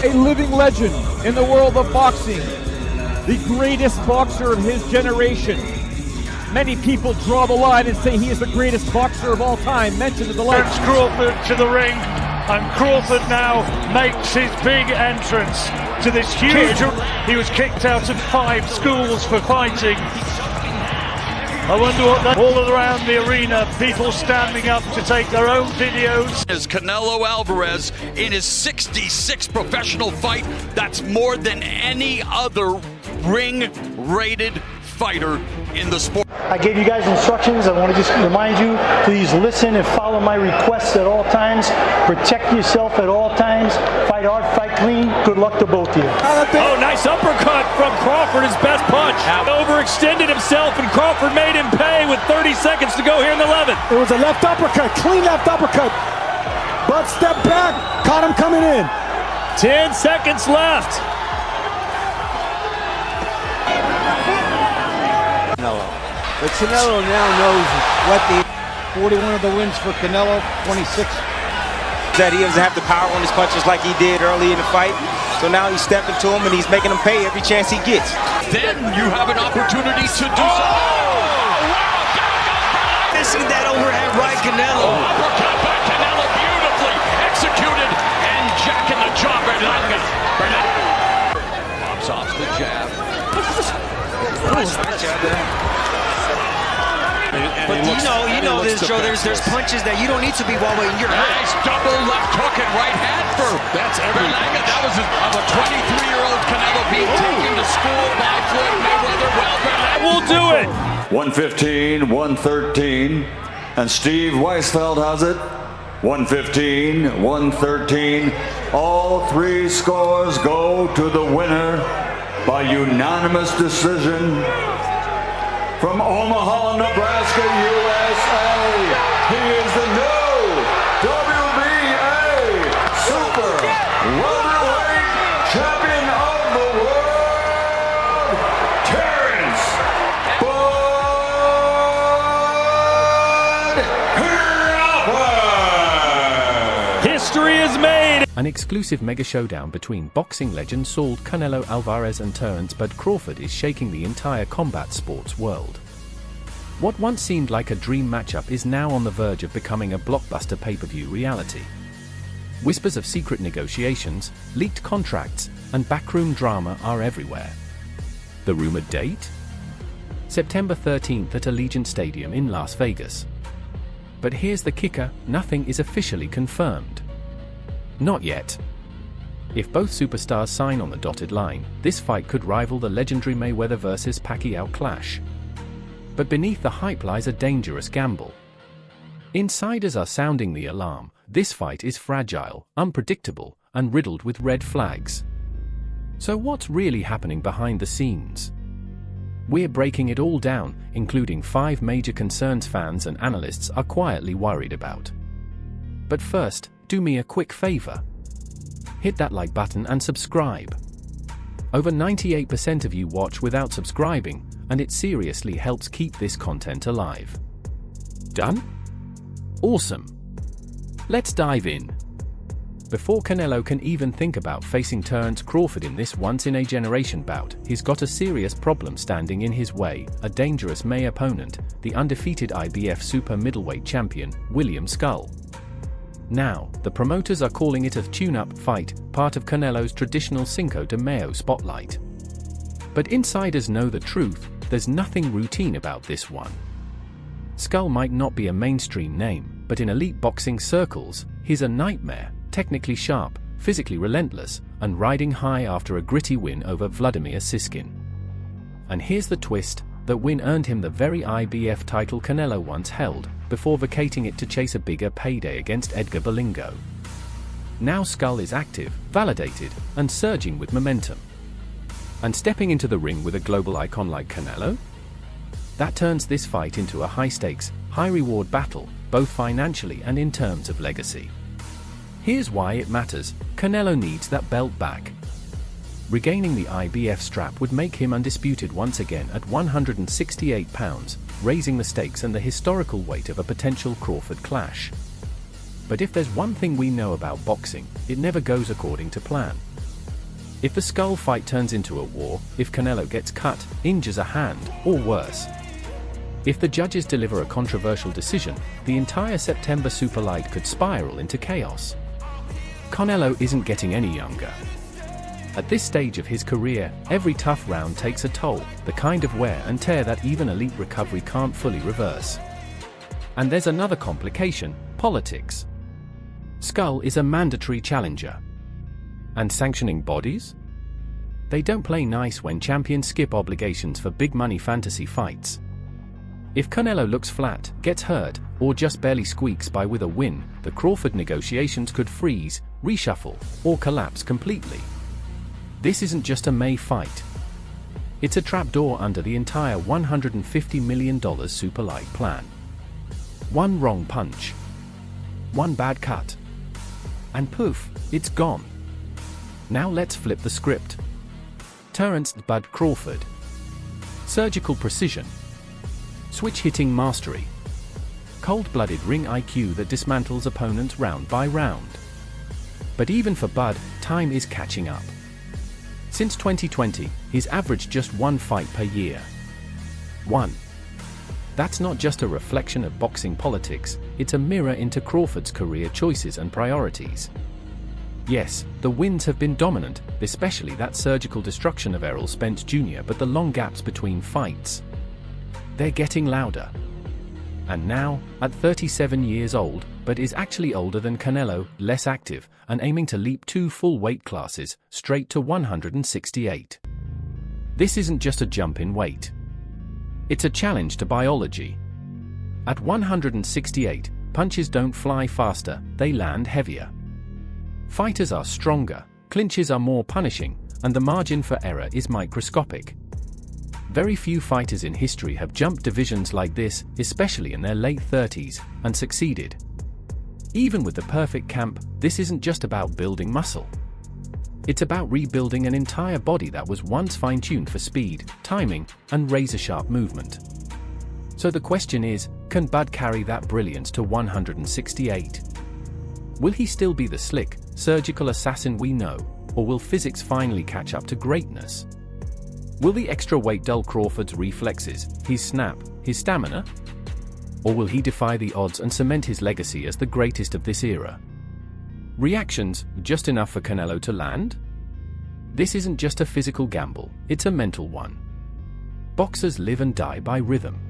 A living legend in the world of boxing. The greatest boxer of his generation. Many people draw the line and say he is the greatest boxer of all time. Mentioned in the line. Terence Crawford to the ring, and Crawford now makes his big entrance to this huge. He was kicked out of 5 schools for fighting. I wonder what that, all around the arena, people standing up to take their own videos. As Canelo Alvarez in his 66th professional fight, that's more than any other ring-rated fighter in the sport. I gave you guys instructions. I want to just remind you, please listen and follow my requests at all times. Protect yourself at all times. Fight hard, fight clean. Good luck to both of you. Oh, nice uppercut from Crawford, his best punch. Overextended himself, and Crawford made him pay with 30 seconds to go here in the 11th. It was a left uppercut, clean left uppercut. But step back, caught him coming in. 10 seconds left. But Canelo now knows what the 41 of the wins for Canelo, 26. That he doesn't have the power on his punches like he did early in the fight. So now he's stepping to him and he's making him pay every chance he gets. Then you have an opportunity to do Missing that overhand right, Canelo. uppercut by Canelo, beautifully executed, and jacking the jaw. Brilliance. Pops off the jab. Nice jab there. But you know this, Joe. There's punches that you don't need to be while waiting. You're nice double left hook and right hand for Berlanga. That was of a 23-year-old Canelo being taken to school by Floyd Mayweather. Well, Berlanga will do it. 115, 113, and Steve Weisfeld has it. 115, 113. All 3 scores go to the winner by unanimous decision. From Omaha, Nebraska, USA, he is the new WBA Super Welterweight Champion of the World, Terence Crawford. History is made. An exclusive mega showdown between boxing legends Saul Canelo Alvarez and Terence Bud Crawford is shaking the entire combat sports world. What once seemed like a dream matchup is now on the verge of becoming a blockbuster pay-per-view reality. Whispers of secret negotiations, leaked contracts, and backroom drama are everywhere. The rumored date? September 13th at Allegiant Stadium in Las Vegas. But here's the kicker, nothing is officially confirmed. Not yet. If both superstars sign on the dotted line, this fight could rival the legendary Mayweather vs. Pacquiao clash. But beneath the hype lies a dangerous gamble. Insiders are sounding the alarm. This fight is fragile, unpredictable, and riddled with red flags. So what's really happening behind the scenes? We're breaking it all down, including 5 major concerns fans and analysts are quietly worried about. But first, do me a quick favor. Hit that like button and subscribe. Over 98% of you watch without subscribing, and it seriously helps keep this content alive. Done? Awesome. Let's dive in. Before Canelo can even think about facing Terence Crawford in this once-in-a-generation bout, he's got a serious problem standing in his way, a dangerous May opponent, the undefeated IBF super middleweight champion, William Skull. Now, the promoters are calling it a tune-up fight, part of Canelo's traditional Cinco de Mayo spotlight. But insiders know the truth, there's nothing routine about this one. Skull might not be a mainstream name, but in elite boxing circles, he's a nightmare, technically sharp, physically relentless, and riding high after a gritty win over Vladimir Siskin. And here's the twist, that win earned him the very IBF title Canelo once held, before vacating it to chase a bigger payday against Edgar Berlanga. Now Skull is active, validated, and surging with momentum. And stepping into the ring with a global icon like Canelo? That turns this fight into a high-stakes, high-reward battle, both financially and in terms of legacy. Here's why it matters, Canelo needs that belt back. Regaining the IBF strap would make him undisputed once again at 168 pounds, raising the stakes and the historical weight of a potential Crawford clash. But if there's one thing we know about boxing, it never goes according to plan. If the skull fight turns into a war, if Canelo gets cut, injures a hand, or worse. If the judges deliver a controversial decision, the entire September Superlight could spiral into chaos. Canelo isn't getting any younger. At this stage of his career, every tough round takes a toll, the kind of wear and tear that even elite recovery can't fully reverse. And there's another complication: politics. Skull is a mandatory challenger. And sanctioning bodies? They don't play nice when champions skip obligations for big money fantasy fights. If Canelo looks flat, gets hurt, or just barely squeaks by with a win, the Crawford negotiations could freeze, reshuffle, or collapse completely. This isn't just a May fight. It's a trapdoor under the entire $150 million Superlight plan. One wrong punch, one bad cut, and poof, it's gone. Now let's flip the script. Terence "Bud" Crawford. Surgical precision. Switch-hitting mastery. Cold-blooded ring IQ that dismantles opponents round by round. But even for Bud, time is catching up. Since 2020, he's averaged just one fight per year. One. That's not just a reflection of boxing politics, it's a mirror into Crawford's career choices and priorities. Yes, the wins have been dominant, especially that surgical destruction of Errol Spence Jr., but the long gaps between fights, they're getting louder. And now, at 37 years old, but is actually older than Canelo, less active, and aiming to leap 2 full weight classes, straight to 168. This isn't just a jump in weight. It's a challenge to biology. At 168, punches don't fly faster, they land heavier. Fighters are stronger, clinches are more punishing, and the margin for error is microscopic. Very few fighters in history have jumped divisions like this, especially in their late 30s, and succeeded. Even with the perfect camp, this isn't just about building muscle. It's about rebuilding an entire body that was once fine-tuned for speed, timing, and razor-sharp movement. So the question is, can Bud carry that brilliance to 168? Will he still be the slick, surgical assassin we know, or will physics finally catch up to greatness? Will the extra weight dull Crawford's reflexes, his snap, his stamina? Or will he defy the odds and cement his legacy as the greatest of this era? Reactions, just enough for Canelo to land? This isn't just a physical gamble, it's a mental one. Boxers live and die by rhythm.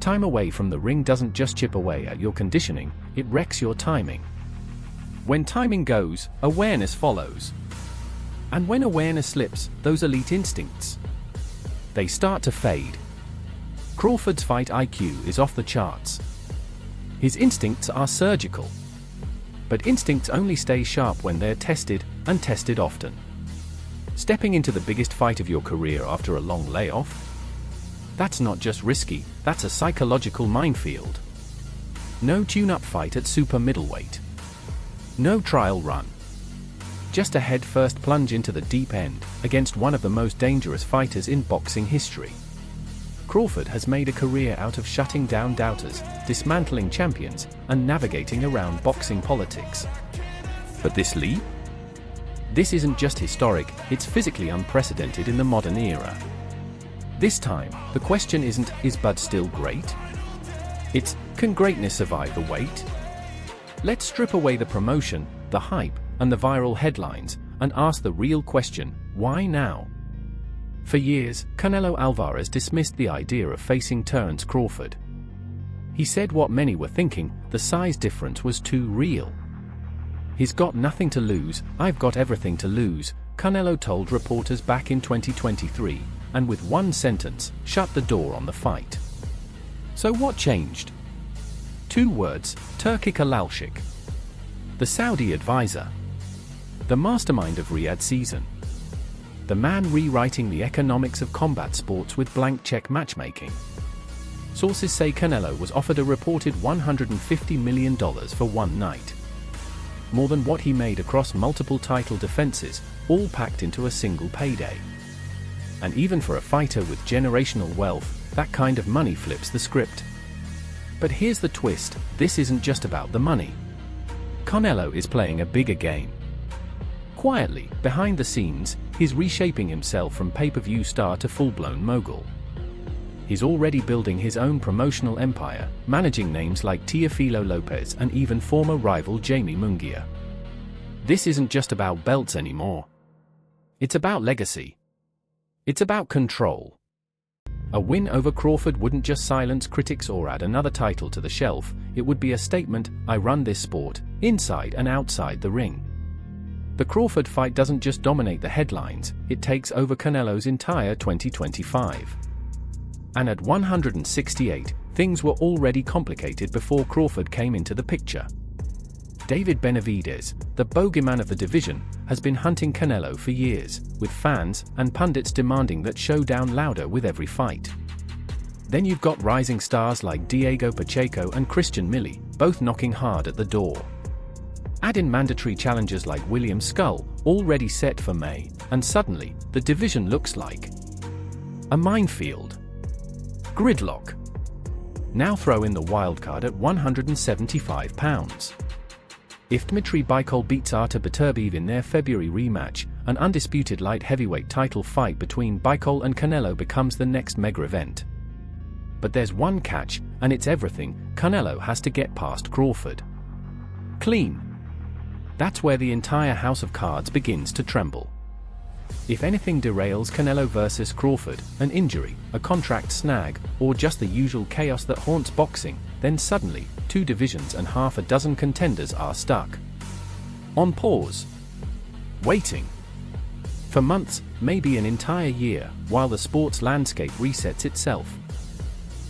Time away from the ring doesn't just chip away at your conditioning, it wrecks your timing. When timing goes, awareness follows. And when awareness slips, those elite instincts, they start to fade. Crawford's fight IQ is off the charts. His instincts are surgical. But instincts only stay sharp when they're tested, and tested often. Stepping into the biggest fight of your career after a long layoff? That's not just risky, that's a psychological minefield. No tune-up fight at super middleweight. No trial run. Just a head-first plunge into the deep end, against one of the most dangerous fighters in boxing history. Crawford has made a career out of shutting down doubters, dismantling champions, and navigating around boxing politics. But this leap? This isn't just historic, it's physically unprecedented in the modern era. This time, the question isn't, is Bud still great? It's, can greatness survive the wait? Let's strip away the promotion, the hype, and the viral headlines, and ask the real question, why now? For years, Canelo Alvarez dismissed the idea of facing Terence Crawford. He said what many were thinking, the size difference was too real. He's got nothing to lose, I've got everything to lose, Canelo told reporters back in 2023, and with one sentence, shut the door on the fight. So what changed? 2 words, Turkic Alalshik. The Saudi advisor. The mastermind of Riyadh season. The man rewriting the economics of combat sports with blank check matchmaking. Sources say Canelo was offered a reported $150 million for one night. More than what he made across multiple title defenses, all packed into a single payday. And even for a fighter with generational wealth, that kind of money flips the script. But here's the twist, this isn't just about the money. Canelo is playing a bigger game. Quietly, behind the scenes, he's reshaping himself from pay-per-view star to full-blown mogul. He's already building his own promotional empire, managing names like Teofimo Lopez and even former rival Jamie Munguia. This isn't just about belts anymore. It's about legacy. It's about control. A win over Crawford wouldn't just silence critics or add another title to the shelf, it would be a statement: I run this sport, inside and outside the ring. The Crawford fight doesn't just dominate the headlines, it takes over Canelo's entire 2025. And at 168, things were already complicated before Crawford came into the picture. David Benavidez, the bogeyman of the division, has been hunting Canelo for years, with fans and pundits demanding that showdown louder with every fight. Then you've got rising stars like Diego Pacheco and Christian Millie, both knocking hard at the door. Add in mandatory challengers like William Skull, already set for May, and suddenly, the division looks like a minefield. Gridlock. Now throw in the wildcard at 175 pounds. If Dmitry Bivol beats Artur Beterbiev in their February rematch, an undisputed light heavyweight title fight between Bivol and Canelo becomes the next mega event. But there's one catch, and it's everything: Canelo has to get past Crawford. Clean. That's where the entire house of cards begins to tremble. If anything derails Canelo versus Crawford, an injury, a contract snag, or just the usual chaos that haunts boxing, then suddenly, 2 divisions and half a dozen contenders are stuck. On pause. Waiting. For months, maybe an entire year, while the sports landscape resets itself.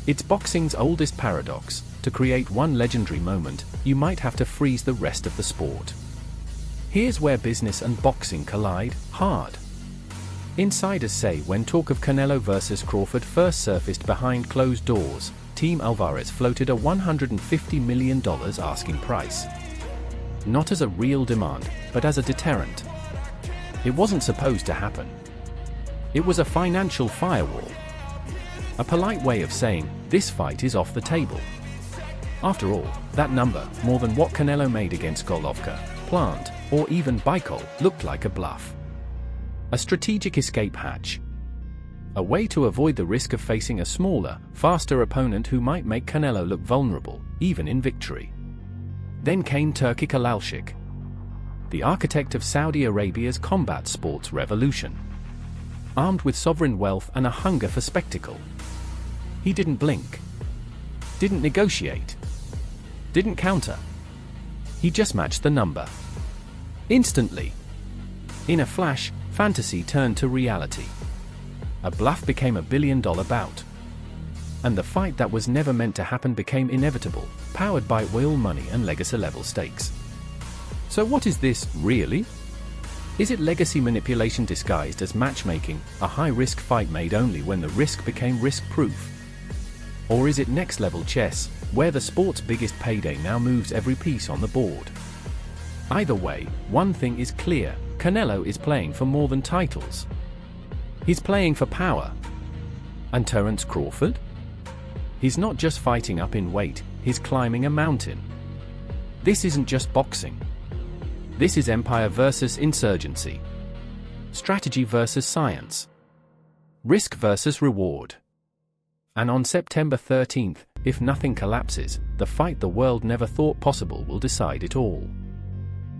It's boxing's oldest paradox: to create one legendary moment, you might have to freeze the rest of the sport. Here's where business and boxing collide hard. Insiders say when talk of Canelo versus Crawford first surfaced behind closed doors, Team Alvarez floated a $150 million asking price. Not as a real demand, but as a deterrent. It wasn't supposed to happen. It was a financial firewall. A polite way of saying, this fight is off the table. After all, that number, more than what Canelo made against Golovkin, Plant, or even Bivol, looked like a bluff. A strategic escape hatch. A way to avoid the risk of facing a smaller, faster opponent who might make Canelo look vulnerable, even in victory. Then came Turki Kalalshik, the architect of Saudi Arabia's combat sports revolution. Armed with sovereign wealth and a hunger for spectacle. He didn't blink. Didn't negotiate. Didn't counter. He just matched the number. Instantly. In a flash, fantasy turned to reality. A bluff became a billion-dollar bout. And the fight that was never meant to happen became inevitable, powered by oil money and legacy-level stakes. So what is this, really? Is it legacy manipulation disguised as matchmaking, a high-risk fight made only when the risk became risk-proof? Or is it next-level chess, where the sport's biggest payday now moves every piece on the board? Either way, one thing is clear: Canelo is playing for more than titles. He's playing for power. And Terence Crawford? He's not just fighting up in weight, he's climbing a mountain. This isn't just boxing. This is empire versus insurgency. Strategy versus science. Risk versus reward. And on September 13th, if nothing collapses, the fight the world never thought possible will decide it all.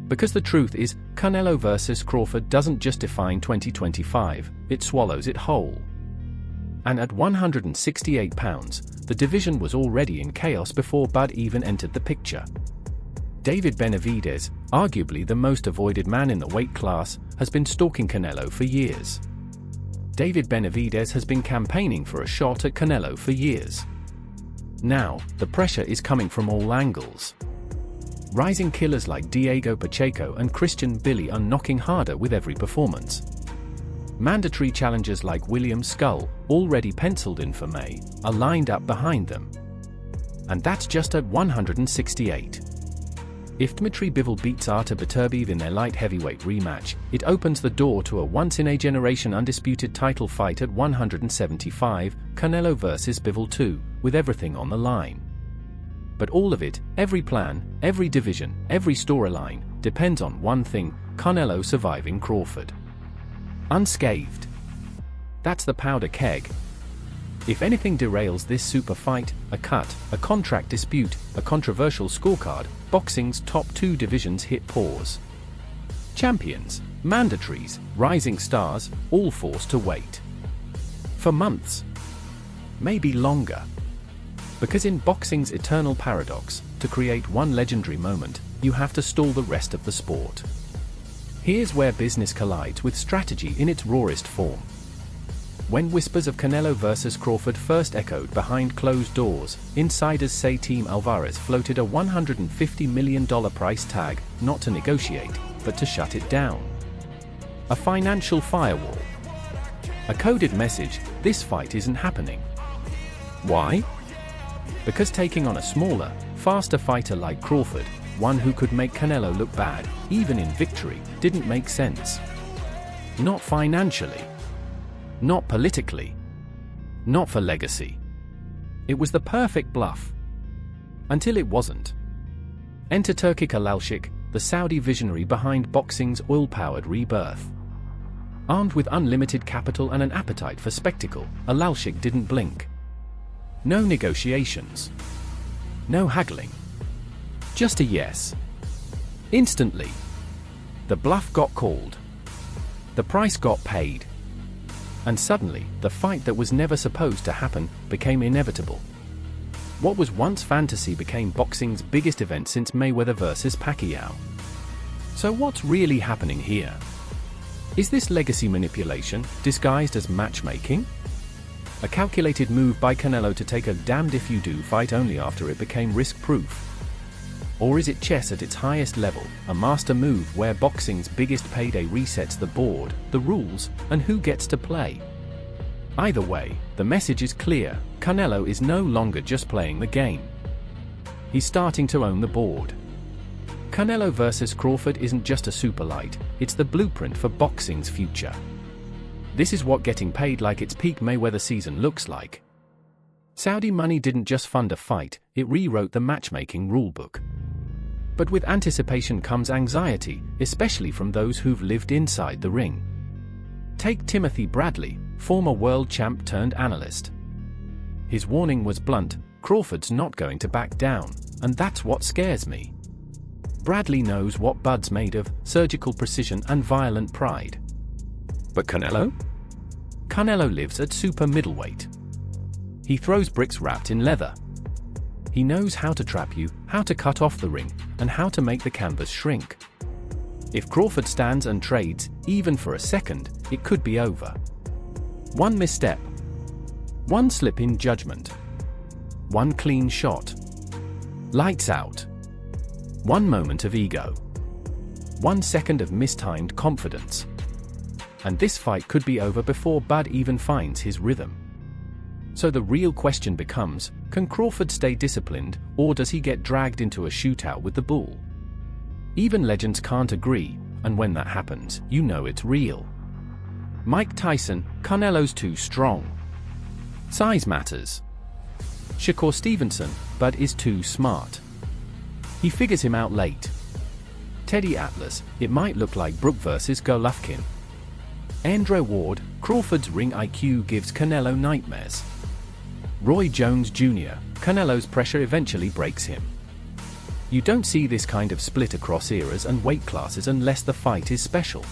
Because the truth is, Canelo versus Crawford doesn't just define 2025, it swallows it whole. And at 168 pounds, the division was already in chaos before Bud even entered the picture. David Benavidez, arguably the most avoided man in the weight class, has been stalking Canelo for years. David Benavidez has been campaigning for a shot at Canelo for years. Now, the pressure is coming from all angles. Rising killers like Diego Pacheco and Christian Millie are knocking harder with every performance. Mandatory challengers like William Skull, already penciled in for May, are lined up behind them. And that's just at 168. If Dmitry Bivol beats Artur Beterbiev in their light heavyweight rematch, it opens the door to a once-in-a-generation undisputed title fight at 175, Canelo versus Bivol 2, with everything on the line. But all of it, every plan, every division, every storyline, depends on one thing: Canelo surviving Crawford. Unscathed. That's the powder keg. If anything derails this super fight, a cut, a contract dispute, a controversial scorecard, boxing's top two divisions hit pause. Champions, mandatories, rising stars, all forced to wait. For months. Maybe longer. Because in boxing's eternal paradox, to create one legendary moment, you have to stall the rest of the sport. Here's where business collides with strategy in its rawest form. When whispers of Canelo versus Crawford first echoed behind closed doors, insiders say Team Alvarez floated a $150 million price tag, not to negotiate, but to shut it down. A financial firewall. A coded message, this fight isn't happening. Why? Because taking on a smaller, faster fighter like Crawford, one who could make Canelo look bad, even in victory, didn't make sense. Not financially. Not politically. Not for legacy. It was the perfect bluff. Until it wasn't. Enter Turkic Alalshik, the Saudi visionary behind boxing's oil-powered rebirth. Armed with unlimited capital and an appetite for spectacle, Alalshik didn't blink. No negotiations. No haggling. Just a yes. Instantly. The bluff got called. The price got paid. And suddenly, the fight that was never supposed to happen became inevitable. What was once fantasy became boxing's biggest event since Mayweather vs. Pacquiao. So what's really happening here? Is this legacy manipulation, disguised as matchmaking? A calculated move by Canelo to take a damned-if-you-do fight only after it became risk-proof? Or is it chess at its highest level, a master move where boxing's biggest payday resets the board, the rules, and who gets to play? Either way, the message is clear: Canelo is no longer just playing the game. He's starting to own the board. Canelo versus Crawford isn't just a superlight, it's the blueprint for boxing's future. This is what getting paid like its peak Mayweather season looks like. Saudi money didn't just fund a fight, it rewrote the matchmaking rulebook. But with anticipation comes anxiety, especially from those who've lived inside the ring. Take Timothy Bradley, former world champ turned analyst. His warning was blunt: Crawford's not going to back down, and that's what scares me. Bradley knows what Bud's made of: surgical precision and violent pride. But Canelo? Canelo lives at super middleweight. He throws bricks wrapped in leather. He knows how to trap you, how to cut off the ring, and how to make the canvas shrink. If Crawford stands and trades, even for a second, it could be over. One misstep. One slip in judgment. One clean shot. Lights out. One moment of ego. 1 second of mistimed confidence. And this fight could be over before Bud even finds his rhythm. So the real question becomes, can Crawford stay disciplined, or does he get dragged into a shootout with the bull? Even legends can't agree, and when that happens, you know it's real. Mike Tyson: Canelo's too strong. Size matters. Shakur Stevenson: Bud is too smart. He figures him out late. Teddy Atlas: it might look like Brook versus Golovkin. Andre Ward: Crawford's ring IQ gives Canelo nightmares. Roy Jones Jr.: Canelo's pressure eventually breaks him. You don't see this kind of split across eras and weight classes unless the fight is special.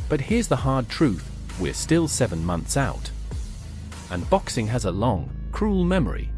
But here's the hard truth: we're still 7 months out. And boxing has a long, cruel memory.